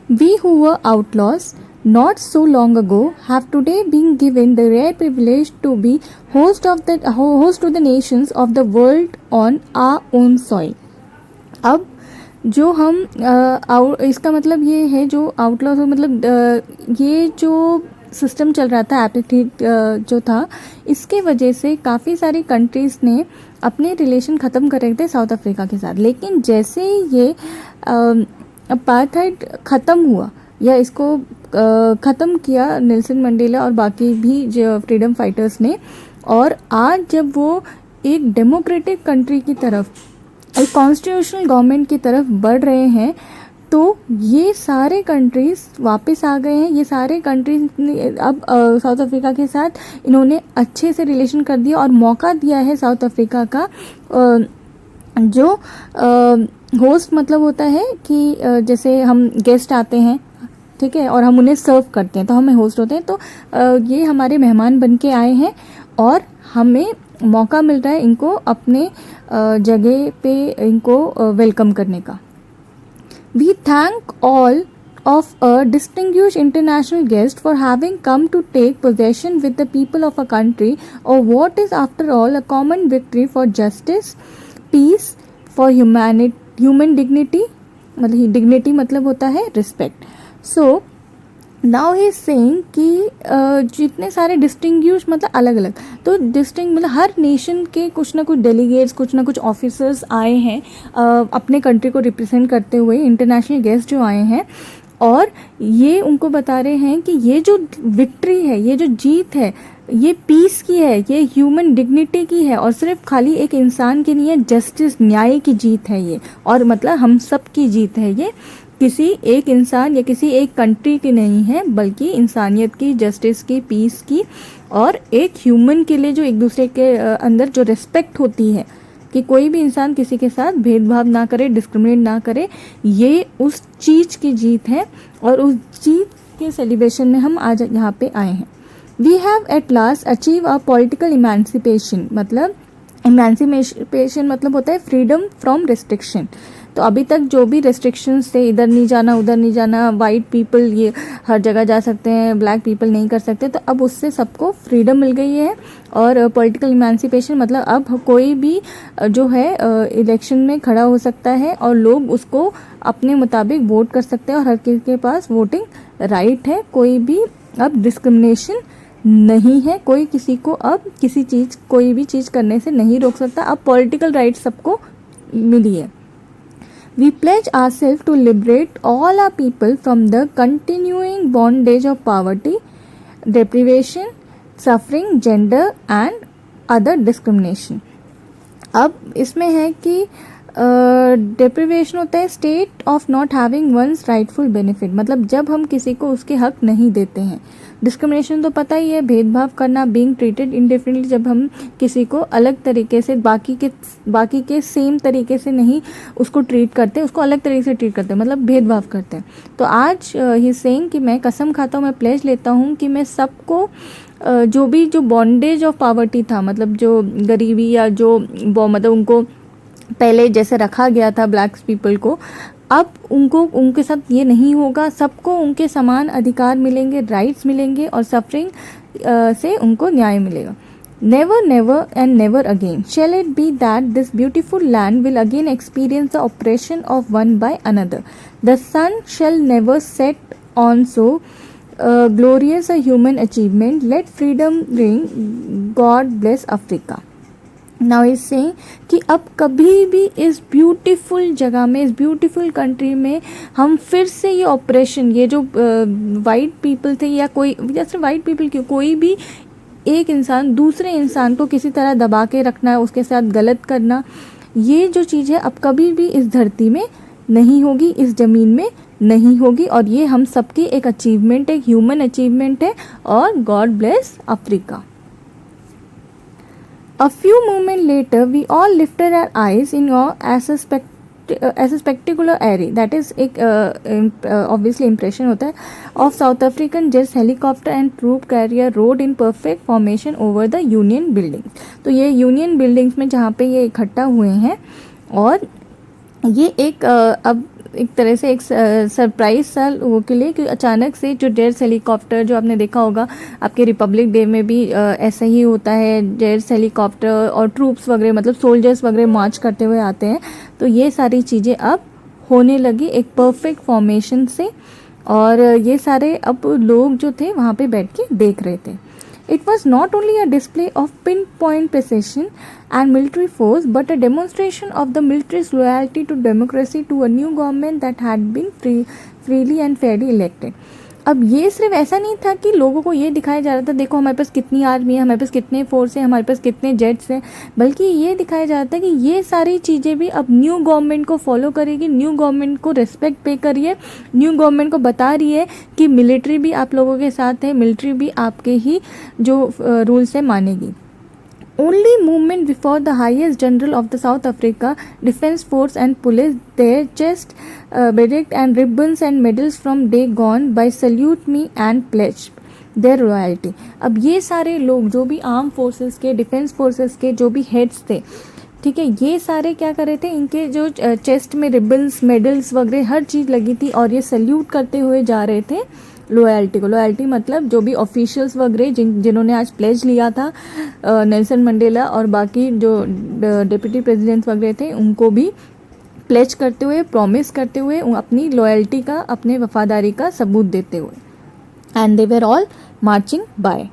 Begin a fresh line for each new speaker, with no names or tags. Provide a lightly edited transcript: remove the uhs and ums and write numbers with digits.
We who were outlaws not so long ago have today been given the rare privilege to be host to the nations of the world on our own soil. अब जो हम इसका मतलब ये है जो outlaws मतलब ये जो सिस्टम चल रहा था एपिथेट जो था, इसके वजह से काफ़ी सारी कंट्रीज़ ने अपने रिलेशन ख़त्म कर रहे थे साउथ अफ्रीका के साथ। लेकिन जैसे ही ये अपार्थाइड ख़त्म हुआ या इसको ख़त्म किया नेल्सन मंडेला और बाकी भी जो फ्रीडम फाइटर्स ने, और आज जब वो एक डेमोक्रेटिक कंट्री की तरफ, एक कॉन्स्टिट्यूशनल गवर्नमेंट की तरफ बढ़ रहे हैं, तो ये सारे कंट्रीज़ वापस आ गए हैं। ये सारे कंट्रीज अब साउथ अफ्रीका के साथ इन्होंने अच्छे से रिलेशन कर दिया और मौका दिया है साउथ अफ्रीका का जो होस्ट मतलब होता है कि जैसे हम गेस्ट आते हैं, ठीक है, और हम उन्हें सर्व करते हैं तो हमें होस्ट होते हैं। तो ये हमारे मेहमान बन के आए हैं और हमें मौका मिल रहा है इनको अपने जगह पे इनको वेलकम करने का। We thank all of a distinguished international guest for having come to take possession with the people of a country of what is after all a common victory for justice, peace, for human dignity, मतलब dignity मतलब होता है respect. So now he saying कि जितने सारे distinguish मतलब अलग अलग, तो डिस्टिंग मतलब हर नेशन के कुछ ना कुछ डेलीगेट्स, कुछ ना कुछ ऑफिसर्स आए हैं अपने कंट्री को रिप्रेजेंट करते हुए, इंटरनेशनल गेस्ट जो आए हैं, और ये उनको बता रहे हैं कि ये जो विक्ट्री है, ये जो जीत है, ये पीस की है, ये ह्यूमन डिग्निटी की है, और सिर्फ खाली एक इंसान की नहीं है, जस्टिस न्याय की जीत है ये, और मतलब हम सब की जीत है ये, किसी एक इंसान या किसी एक कंट्री की नहीं है, बल्कि इंसानियत की, जस्टिस की, पीस की, और एक ह्यूमन के लिए जो एक दूसरे के अंदर जो रिस्पेक्ट होती है कि कोई भी इंसान किसी के साथ भेदभाव ना करे, डिस्क्रिमिनेट ना करे, ये उस चीज़ की जीत है और उस जीत के सेलिब्रेशन में हम आज यहाँ पे आए हैं। We have at last achieve a political emancipation, मतलब इमेंसिपेशन मतलब होता है फ्रीडम फ्रॉम रिस्ट्रिक्शन। तो अभी तक जो भी रेस्ट्रिक्शंस थे, इधर नहीं जाना, उधर नहीं जाना, वाइट पीपल ये हर जगह जा सकते हैं, ब्लैक पीपल नहीं कर सकते, तो अब उससे सबको फ्रीडम मिल गई है। और पॉलिटिकल इमेंसिपेशन मतलब अब कोई भी जो है इलेक्शन में खड़ा हो सकता है और लोग उसको अपने मुताबिक वोट कर सकते हैं और हर किसी के पास वोटिंग राइट है। कोई भी अब डिस्क्रिमिनेशन नहीं है, कोई किसी को अब किसी चीज़, कोई भी चीज़ करने से नहीं रोक सकता। अब पॉलिटिकल राइट सबको मिली है। We pledge ourselves to liberate all our people from the continuing bondage of poverty, deprivation, suffering, gender and other discrimination. अब इसमें है कि डेप्रिवेशन होता है state of not having one's rightful benefit, मतलब जब हम किसी को उसके हक नहीं देते हैं। डिस्क्रिमिनेशन तो पता ही है, भेदभाव करना, बीइंग ट्रीटेड इंडिफरेंटली, जब हम किसी को अलग तरीके से बाकी के सेम तरीके से नहीं उसको ट्रीट करते, उसको अलग तरीके से ट्रीट करते हैं, मतलब भेदभाव करते हैं। तो आज ही सेइंग कि मैं कसम खाता हूँ, मैं प्लेज लेता हूँ कि मैं सबको जो बॉन्डेज ऑफ पॉवर्टी था, मतलब जो गरीबी या जो मतलब उनको पहले जैसे रखा गया था ब्लैक पीपल को, अब उनके साथ ये नहीं होगा। सबको उनके समान अधिकार मिलेंगे, राइट्स मिलेंगे और सफरिंग से उनको न्याय मिलेगा। Never never and never again shall it be that this beautiful land will again experience the oppression of one by another. The sun shall never set on so glorious a human achievement. Let freedom ring, God bless Africa. Now is saying कि अब कभी भी इस beautiful जगह में, इस beautiful country में हम फिर से ये ऑपरेशन, ये जो वाइट पीपल थे या कोई, जैसे वाइट पीपल क्यों, कोई भी एक इंसान दूसरे इंसान को किसी तरह दबा के रखना, उसके साथ गलत करना, ये जो चीज़ है अब कभी भी इस धरती में नहीं होगी, इस ज़मीन में नहीं होगी। और ये हम सबकी एक अचीवमेंट है, ह्यूमन अचीवमेंट है। और God bless Africa. A few moments later, we all lifted our eyes in awe as a spectacular array, that is एक obviously impression होता है, of South African jets, helicopter and troop carrier rode in perfect formation over the Union buildings। तो ये union buildings में जहाँ पे ये इकट्ठा हुए हैं, और ये एक अब एक तरह से एक सरप्राइज सा लोगों के लिए कि अचानक से जो जेट्स हेलीकॉप्टर, जो आपने देखा होगा आपके रिपब्लिक डे में भी ऐसा ही होता है, जेट्स हेलीकॉप्टर और ट्रूप्स वगैरह मतलब सोल्जर्स वगैरह मार्च करते हुए आते हैं, तो ये सारी चीज़ें अब होने लगी एक परफेक्ट फॉर्मेशन से। और ये सारे अब लोग जो थे वहाँ पे बैठ के देख रहे थे। It was not only a display of pinpoint precision and military force, but a demonstration of the military's loyalty to democracy, to a new government that had been freely and fairly elected. अब ये सिर्फ ऐसा नहीं था कि लोगों को ये दिखाया जा रहा था देखो हमारे पास कितनी आर्मी है, हमारे पास कितने फोर्स है, हमारे पास कितने जेट्स हैं, बल्कि ये दिखाया जा रहा था कि ये सारी चीज़ें भी अब न्यू गवर्नमेंट को फॉलो करेगी, न्यू गवर्नमेंट को रिस्पेक्ट पे करिए, न्यू गवर्नमेंट को बता रही है कि मिलिट्री भी आप लोगों के साथ है, मिलिट्री भी आपके ही जो रूल्स है मानेगी। Only movement before the highest general of the South Africa Defence Force and police their chest bedecked and ribbons and medals from day gone by salute me and pledge their loyalty। अब ये सारे लोग जो भी arm forces के, defence forces के जो भी हेड्स थे, ठीक है, ये सारे क्या कर रहे थे, इनके जो चेस्ट में रिबन्स मेडल्स वगैरह हर चीज़ लगी थी और ये सल्यूट करते हुए जा रहे थे लॉयल्टी को। लॉयल्टी मतलब जो भी ऑफिशियल्स वगैरह जिन्होंने आज प्लेज लिया था, नेल्सन मंडेला और बाकी जो डिप्टी प्रेसिडेंट वगैरह थे, उनको भी प्लेज करते हुए, प्रॉमिस करते हुए, अपनी लॉयल्टी का, अपने वफादारी का सबूत देते हुए। And they were all marching bye.